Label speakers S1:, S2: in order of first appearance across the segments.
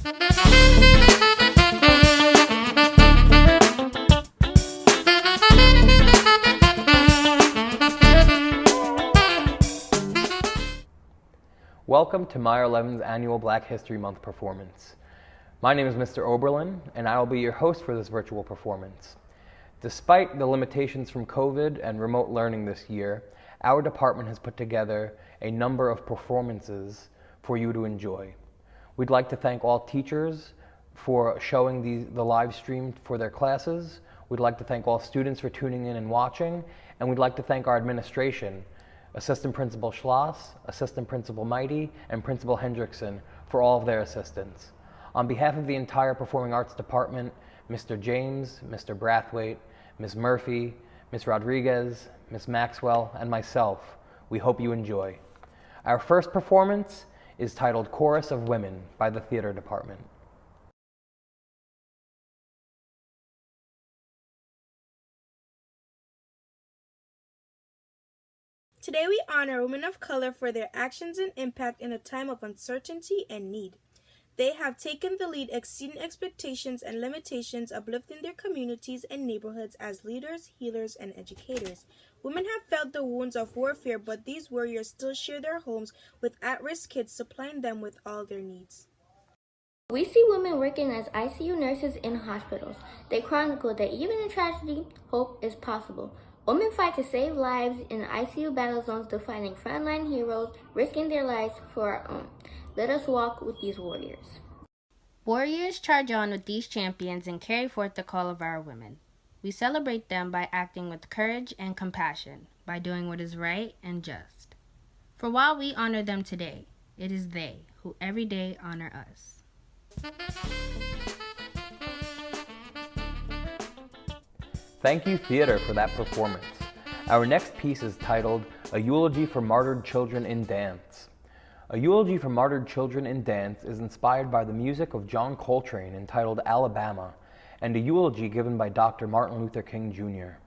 S1: Welcome to Meyer Levin's annual Black History Month performance. My name is Mr. Oberlin, and I will be your host for this virtual performance. Despite the limitations from COVID and remote learning this year, our department has put together a number of performances for you to enjoy. We'd like to thank all teachers for showing the live stream for their classes. We'd like to thank all students for tuning in and watching, and we'd like to thank our administration, Assistant Principal Schloss, Assistant Principal Mighty, and Principal Hendrickson for all of their assistance. On behalf of the entire Performing Arts Department, Mr. James, Mr. Brathwaite, Ms. Murphy, Ms. Rodriguez, Ms. Maxwell, and myself, we hope you enjoy. Our first performance is titled Chorus of Women by the Theater Department.
S2: Today we honor women of color for their actions and impact in a time of uncertainty and need. They have taken the lead, exceeding expectations and limitations, uplifting their communities and neighborhoods as leaders, healers, and educators. Women have felt the wounds of warfare, but these warriors still share their homes with at-risk kids, supplying them with all their needs.
S3: We see women working as ICU nurses in hospitals. They chronicle that even in tragedy, hope is possible. Women fight to save lives in ICU battle zones, defining frontline heroes, risking their lives for our own. Let us walk with these warriors.
S4: Warriors charge on with these champions and carry forth the call of our women. We celebrate them by acting with courage and compassion, by doing what is right and just. For while we honor them today, it is they who every day honor us.
S1: Thank you, theater, for that performance. Our next piece is titled A Eulogy for Martyred Children in Dance. A Eulogy for Martyred Children in Dance is inspired by the music of John Coltrane entitled Alabama, and a eulogy given by Dr. Martin Luther King Jr.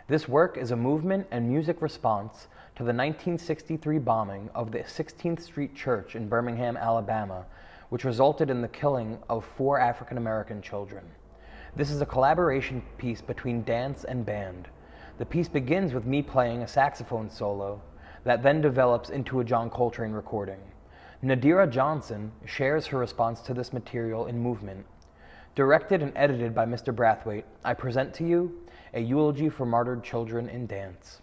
S1: This work is a movement and music response to the 1963 bombing of the 16th Street Church in Birmingham, Alabama, which resulted in the killing of 4 African American children. This is a collaboration piece between dance and band. The piece begins with me playing a saxophone solo that then develops into a John Coltrane recording. Nadira Johnson shares her response to this material in movement. Directed and edited by Mr. Brathwaite, I present to you A Eulogy for Martyred Children in Dance.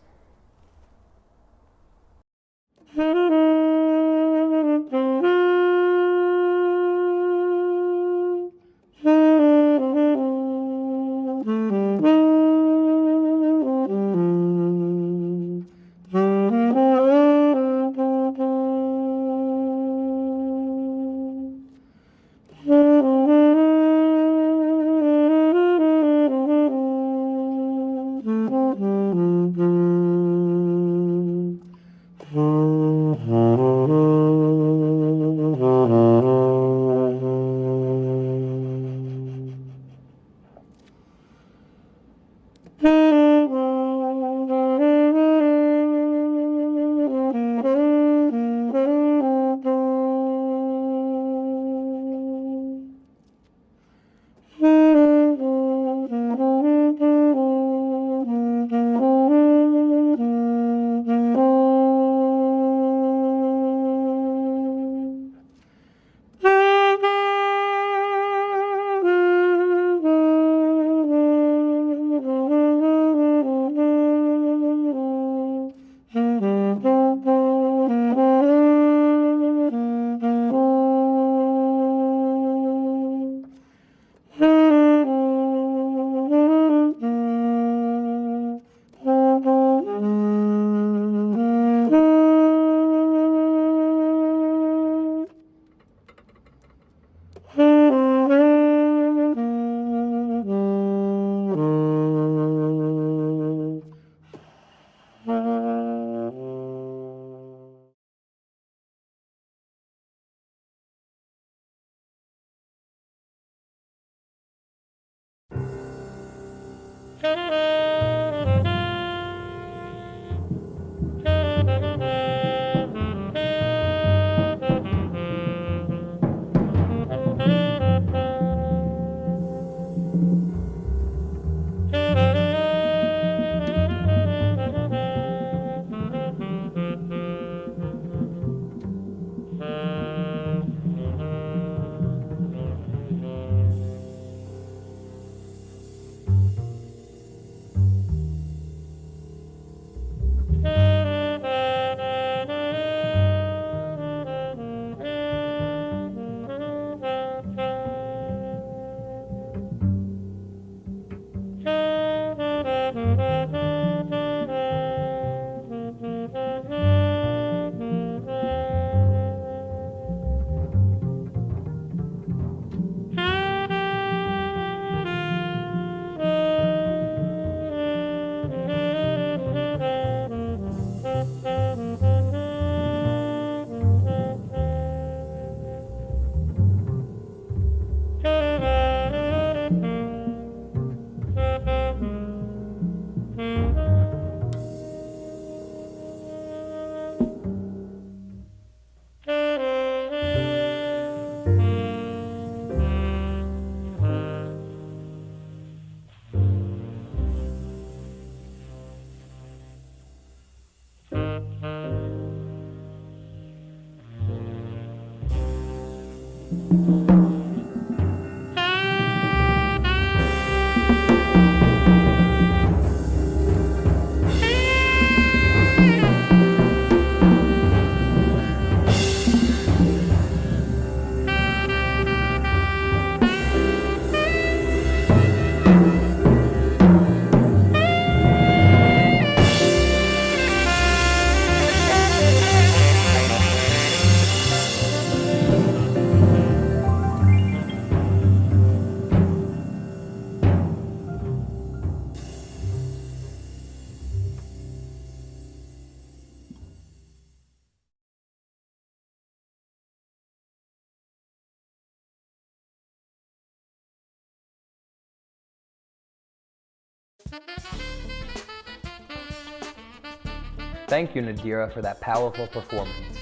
S1: Thank you, Nadira, for that powerful performance.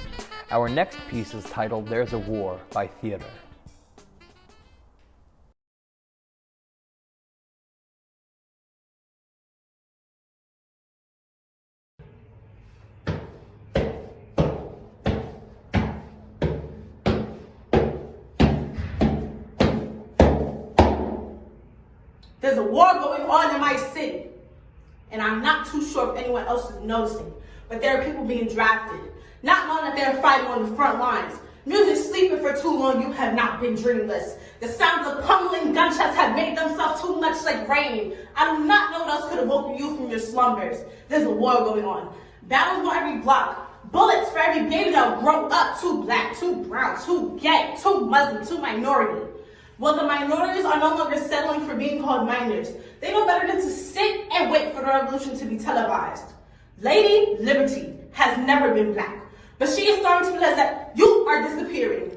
S1: Our next piece is titled There's a War by Theater.
S5: There's a war going on in my city, and I'm not too sure if anyone else is noticing, but there are people being drafted, not knowing that they're fighting on the front lines. Music sleeping for too long, you have not been dreamless. The sounds of pummeling gunshots have made themselves too much like rain. I do not know what else could have woken you from your slumbers. There's a war going on. Battles on every block. Bullets for every baby that'll grow up too black, too brown, too gay, too Muslim, too minority. Well, the minorities are no longer settling for being called minors. They know better than to sit and wait for the revolution to be televised. Lady Liberty has never been black, but she is starting to realize that you are disappearing.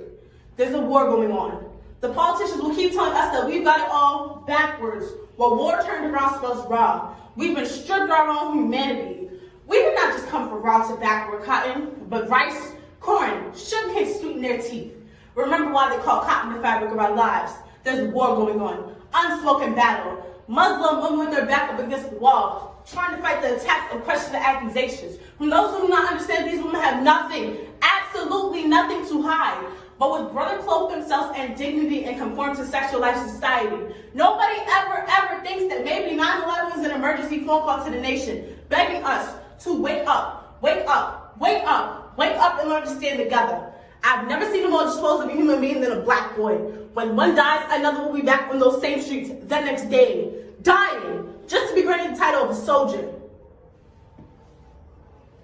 S5: There's a war going on. The politicians will keep telling us that we've got it all backwards. Well, war turned around spells raw. We've been stripped of our own humanity. We did not just come from raw to backward cotton, but rice, corn, sugarcane sweeten their teeth. Remember why they call cotton the fabric of our lives. There's a war going on, unspoken battle. Muslim women with their back up against the wall, trying to fight the attacks and question the accusations. From those who do not understand, these women have nothing, absolutely nothing to hide, but with brother cloak themselves and dignity and conform to sexualized society. Nobody ever thinks that maybe 9/11 is an emergency phone call to the nation, begging us to wake up, wake up, wake up, wake up and learn to stand together. I've never seen a more disposable human being than a black boy. When one dies, another will be back on those same streets the next day, dying, just to be granted the title of a soldier.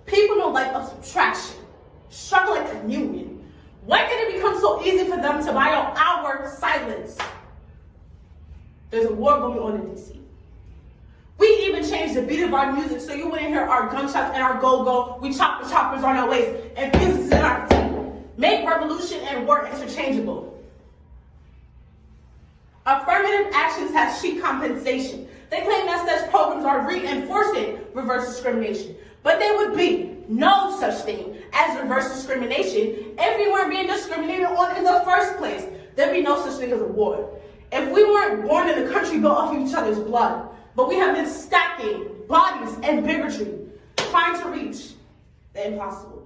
S5: People know life of subtraction, struggle like communion. When did it become so easy for them to buy out our silence? There's a war going on in DC. We even changed the beat of our music so you wouldn't hear our gunshots and our go-go. We chop the choppers on our waist and pieces in our feet. Make revolution and war interchangeable. Affirmative actions have cheap compensation. They claim that such programs are reinforcing reverse discrimination. But there would be no such thing as reverse discrimination if we weren't being discriminated on in the first place. There'd be no such thing as a war. If we weren't born in a country built off of each other's blood, but we have been stacking bodies and bigotry, trying to reach the impossible.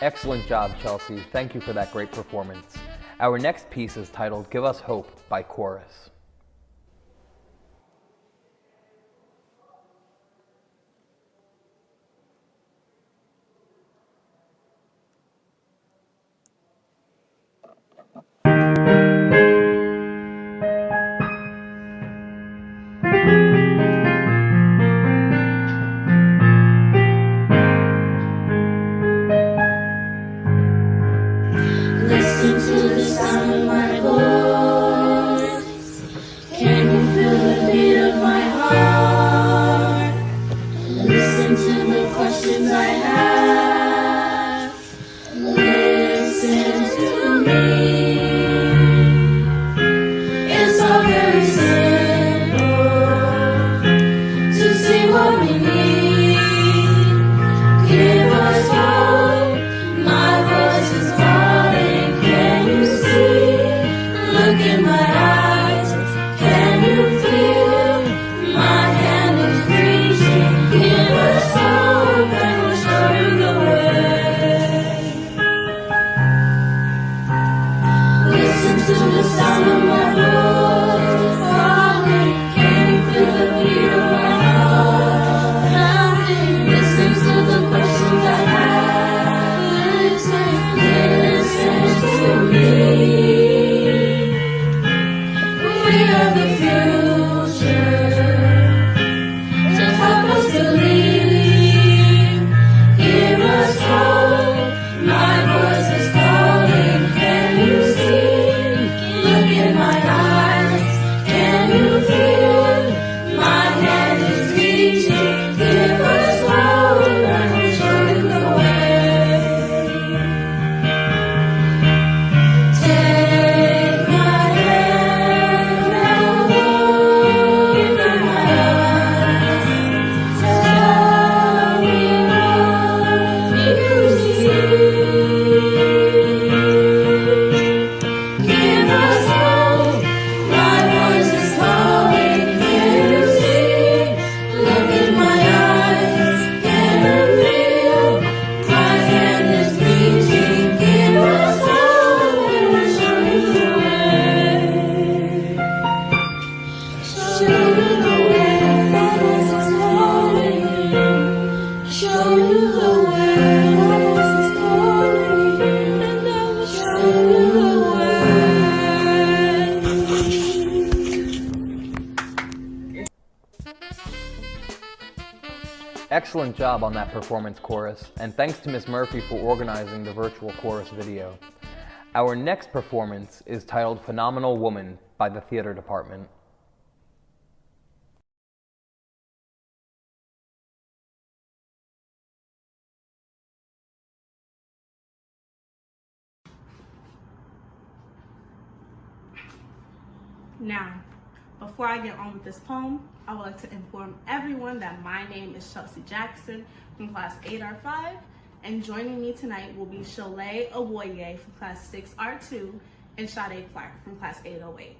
S1: Excellent job, Chelsea. Thank you for that great performance. Our next piece is titled Give Us Hope by Chorus.
S6: Listen to the sound of my voice.
S1: excellent job on that performance chorus, and thanks to Miss Murphy for organizing the virtual chorus video. Our next performance is titled Phenomenal Woman by the theater department.
S5: Now, before I get on with this poem, I would like to inform everyone that my name is Chelsea Jackson from class 8R5, and joining me tonight will be Sholay Awoye from class 6R2 and Sade Clark from class 808.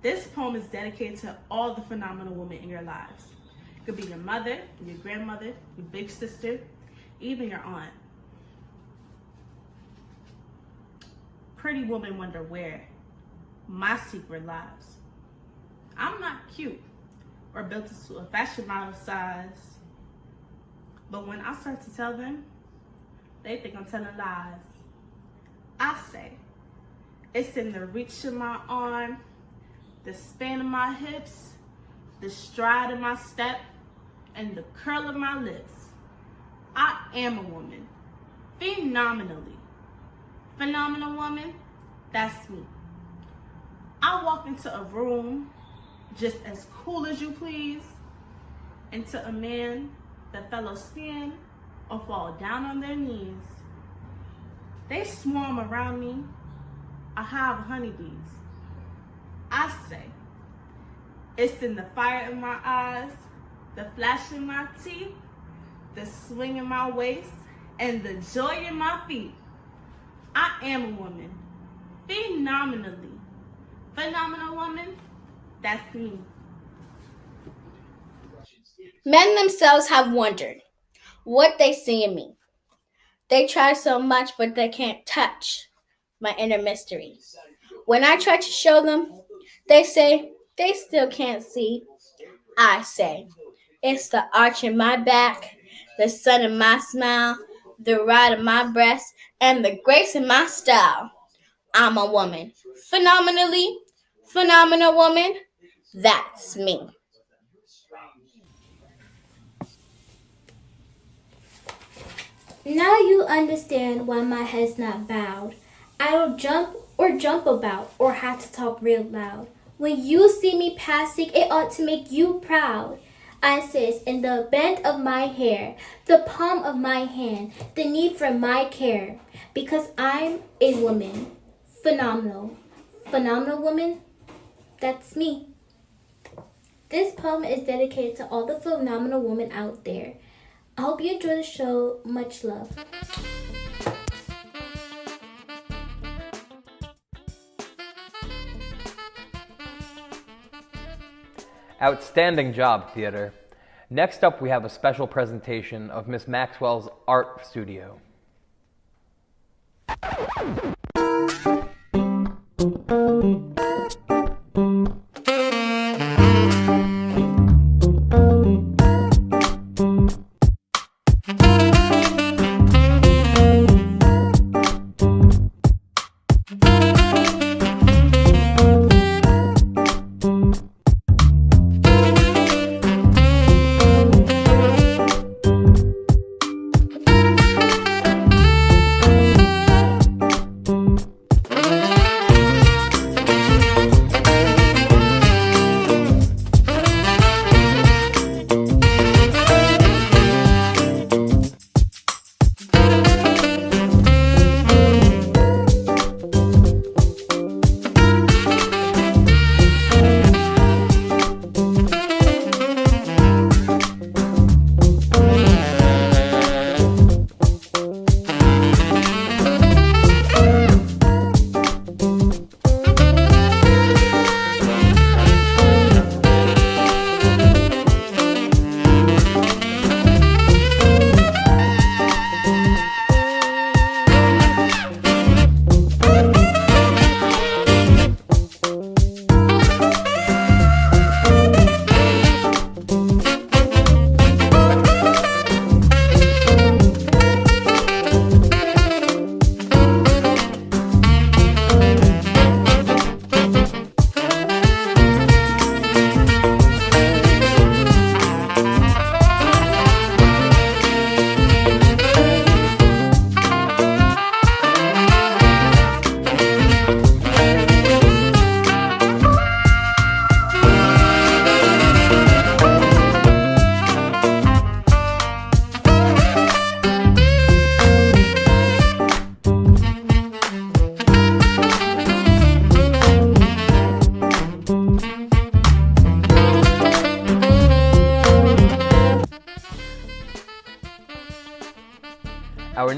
S5: This poem is dedicated to all the phenomenal women in your lives. It could be your mother, your grandmother, your big sister, even your aunt. Pretty women wonder where my secret lies. I'm not cute or built to a fashion model size, but when I start to tell them, they think I'm telling lies. I say, it's in the reach of my arm, the span of my hips, the stride of my step, and the curl of my lips. I am a woman, phenomenally. Phenomenal woman, that's me. I walk into a room just as cool as you please, and to a man, the fellow stand or fall down on their knees. They swarm around me, a hive of honeybees. I say, it's in the fire in my eyes, the flash in my teeth, the swing in my waist, and the joy in my feet. I am a woman, phenomenally. Phenomenal woman, that's me.
S6: Men themselves have wondered what they see in me. They try so much, but they can't touch my inner mystery. When I try to show them, they say they still can't see. I say, it's the arch in my back, the sun in my smile, the ride of my breast, and the grace in my style. I'm a woman. Phenomenally, phenomenal woman, that's me.
S3: Now you understand why my head's not bowed. I don't jump about or have to talk real loud. When you see me passing, it ought to make you proud. I says in the bend of my hair, the palm of my hand, the need for my care, because I'm a woman. Phenomenal. Phenomenal woman, that's me. This poem is dedicated to all the phenomenal women out there. I hope you enjoy the show. Much love.
S1: Outstanding job, theater. Next up, we have a special presentation of Miss Maxwell's art studio.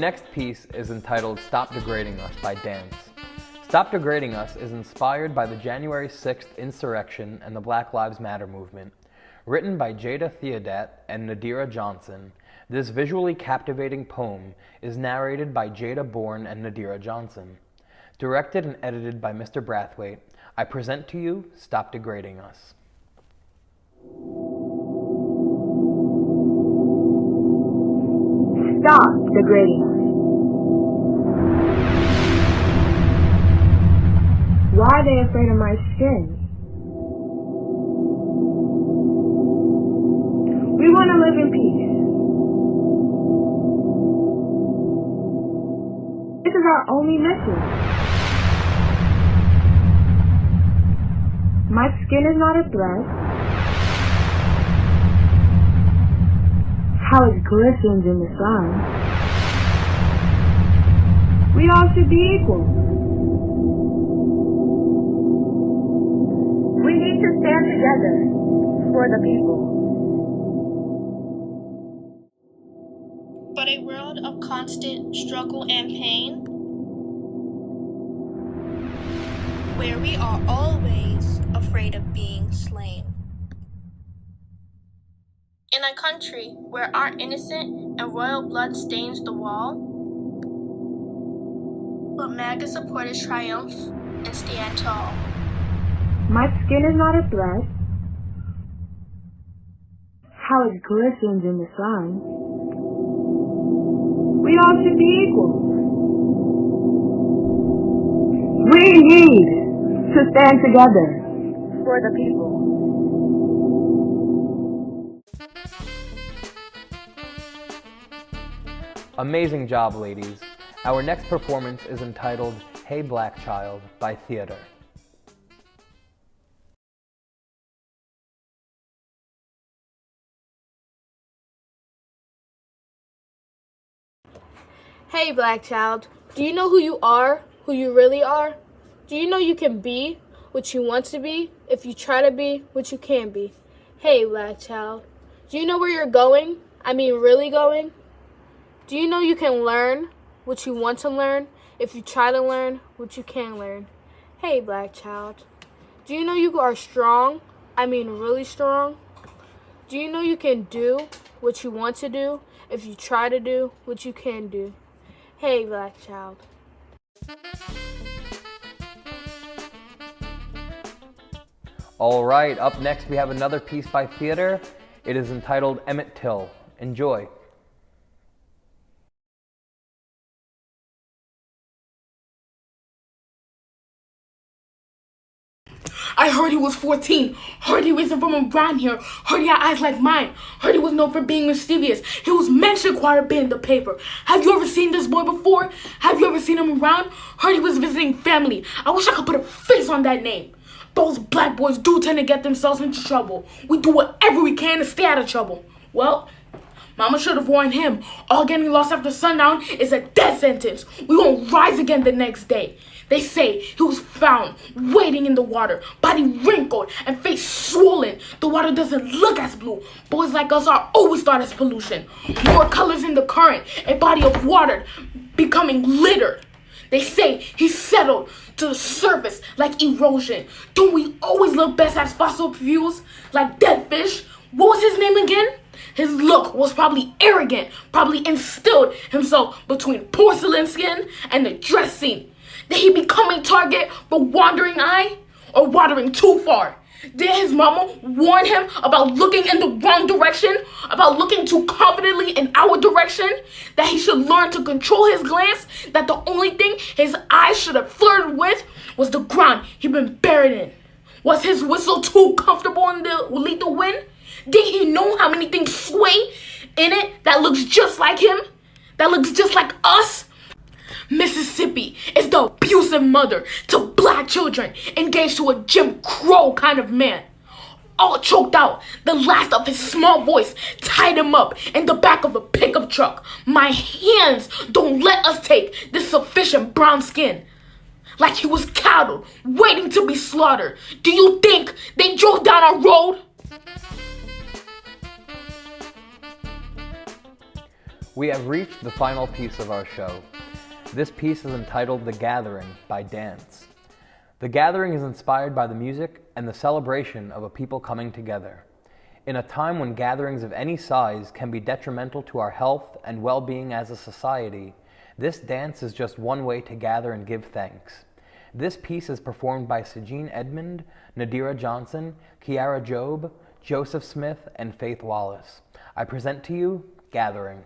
S1: next piece is entitled Stop Degrading Us by Dance. Stop Degrading Us is inspired by the January 6th insurrection and the Black Lives Matter movement. Written by Jada Theodat and Nadira Johnson, this visually captivating poem is narrated by Jada Bourne and Nadira Johnson. Directed and edited by Mr. Brathwaite, I present to you Stop Degrading Us.
S7: Stop degrading us. Why are they afraid of my skin? We want to live in peace. This is our only message. My skin is not a threat. How it glistens in the sun. We all should be equal. We need to stand together for the people.
S8: But a world of constant struggle and pain, where we are always afraid of being slain. In a country where our innocent and royal blood stains the wall, but MAGA supporters triumph and stand tall.
S7: My skin is not a threat. How it glistens in the sun. We all should be equal. We need to stand together for the people.
S1: Amazing job, ladies. Our next performance is entitled Hey Black Child by Theater.
S9: Hey, black child, do you know who you are, who you really are? Do you know you can be what you want to be if you try to be what you can be? Hey, black child, do you know where you're going? I mean, really going? Do you know you can learn what you want to learn if you try to learn what you can learn? Hey, black child, do you know you are strong? I mean, really strong? Do you know you can do what you want to do if you try to do what you can do? Hey, black child.
S1: All right, up next we have another piece by Theater. It is entitled Emmett Till. Enjoy.
S10: I heard he was 14. Heard he wasn't from around here. Heard he had eyes like mine. Heard he was known for being mischievous. He was mentioned quite a bit in the paper. Have you ever seen this boy before? Have you ever seen him around? Heard he was visiting family. I wish I could put a face on that name. Those black boys do tend to get themselves into trouble. We do whatever we can to stay out of trouble. Well, Mama should have warned him. All getting lost after sundown is a death sentence. We won't rise again the next day. They say he was found wading in the water, body wrinkled and face swollen. The water doesn't look as blue. Boys like us are always thought as pollution. More colors in the current, a body of water becoming littered. They say he settled to the surface like erosion. Don't we always look best as fossil fuels, like dead fish? What was his name again? His look was probably arrogant, probably instilled himself between porcelain skin and the dress scene. Did he become a target for wandering eye or wandering too far? Did his mama warn him about looking in the wrong direction, about looking too confidently in our direction, that he should learn to control his glance, that the only thing his eyes should have flirted with was the ground he'd been buried in? Was his whistle too comfortable in the lethal wind? Did he know how many things sway in it that looks just like him, that looks just like us? Mississippi is the abusive mother to black children engaged to a Jim Crow kind of man. All choked out, the last of his small voice tied him up in the back of a pickup truck. My hands don't let us take this sufficient brown skin. Like he was cattle waiting to be slaughtered. Do you think they drove down our road?
S1: We have reached the final piece of our show. This piece is entitled The Gathering by Dance. The Gathering is inspired by the music and the celebration of a people coming together. In a time when gatherings of any size can be detrimental to our health and well-being as a society, this dance is just one way to gather and give thanks. This piece is performed by Sajine Edmond, Nadira Johnson, Kiara Job, Joseph Smith, and Faith Wallace. I present to you Gathering.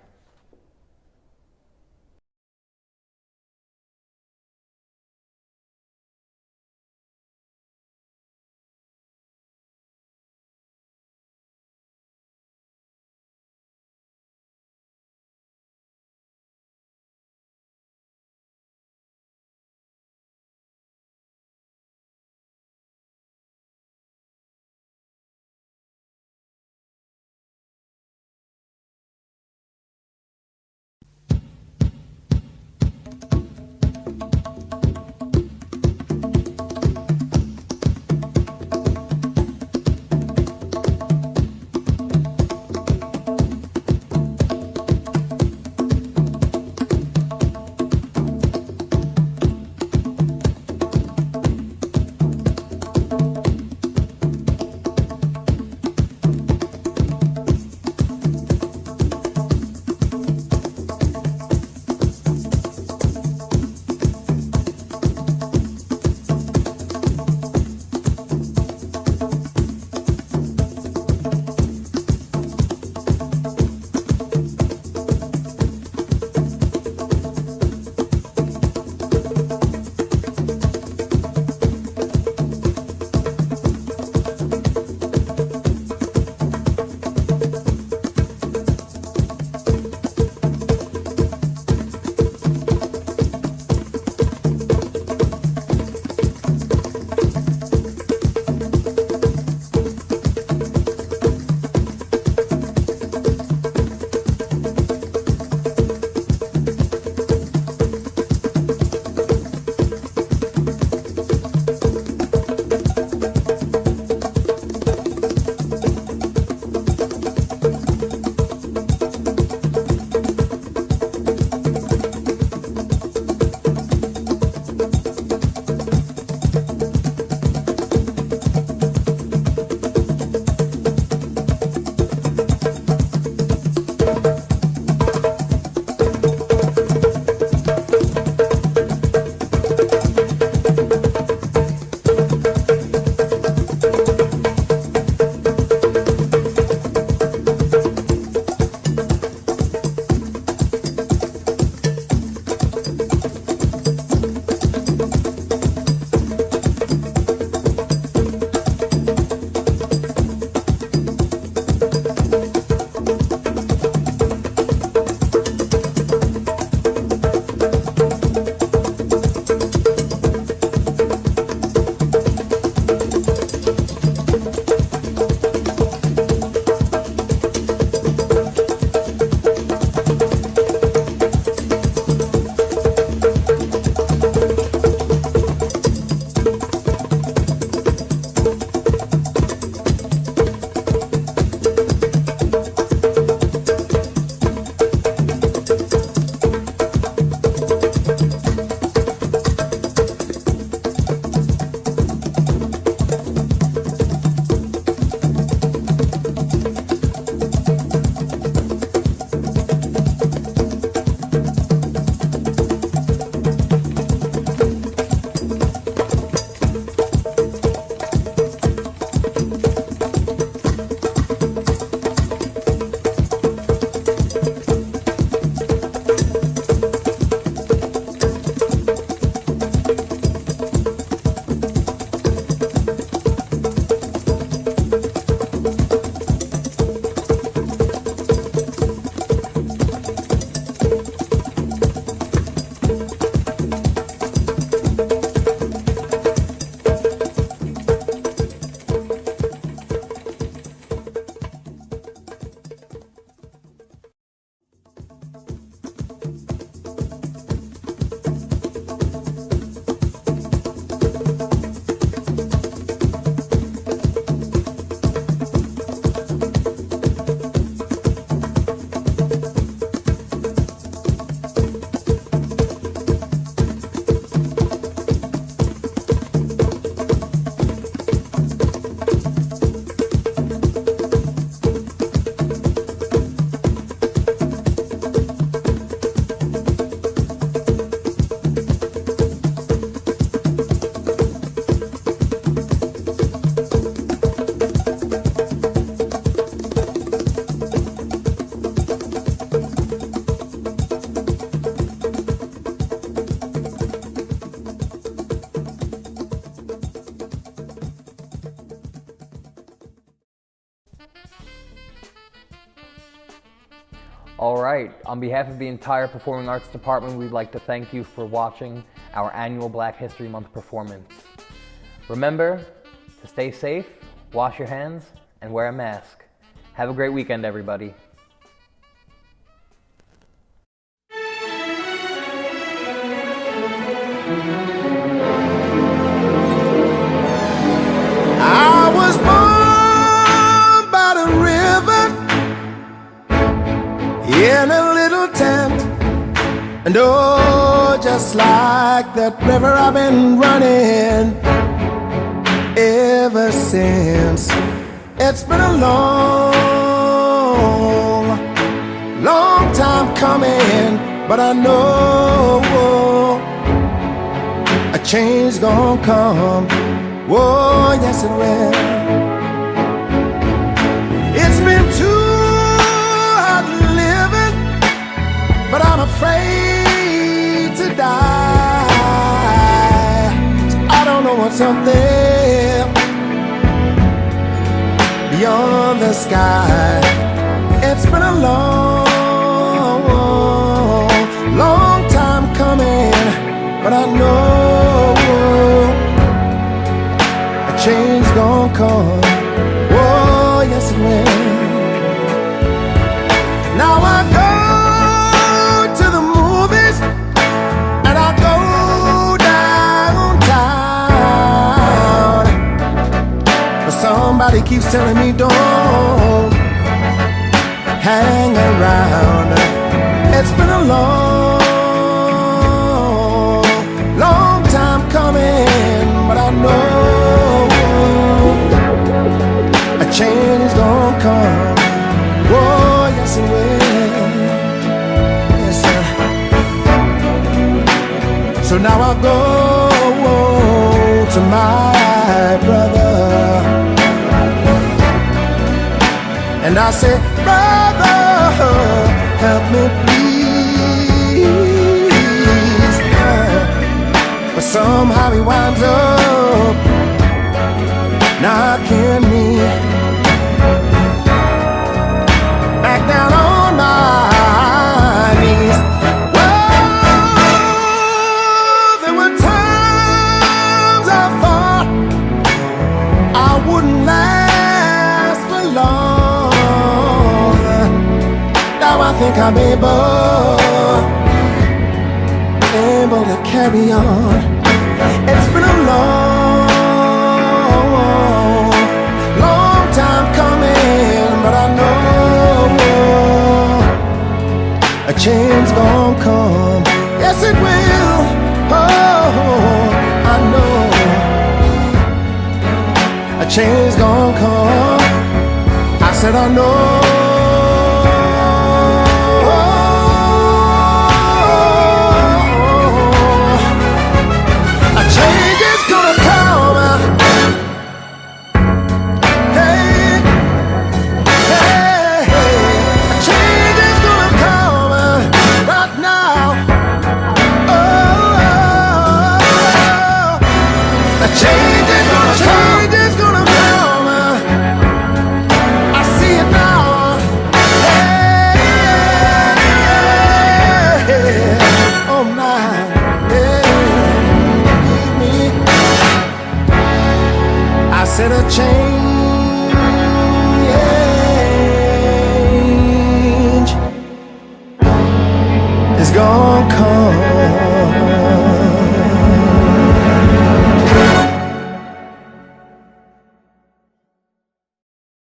S1: All right, on behalf of the entire Performing Arts Department, we'd like to thank you for watching our annual Black History Month performance. Remember to stay safe, wash your hands, and wear a mask. Have a great weekend, everybody.
S11: I was born by the river in a little tent, and oh, just like that river I've been running ever since. It's been a long, long time coming, but I know a change gonna come. Oh, yes it will. It's been too hard living, but I'm afraid to die. So I don't know what's up there beyond the sky. It's been a long, long time coming, but I know change gon' come. Oh, yes it will. Now I go to the movies and I go downtown, but somebody keeps telling me don't hang around. It's been a long, long time coming, but I know change gon' come. Oh, yes it will. Yes, sir. So now I go to my brother and I say, brother, help me please. But somehow he winds up knocking me back down on my knees. Well, there were times I thought I wouldn't last for long. Now I think I'm able to carry on. It's been a long time coming, but I know a change gon' come. Yes it will. Oh, I know a change gon' come. I said I know a change is gonna come. Change is gonna come. I see it now. Hey, oh my, leave me. I said a change is gonna come.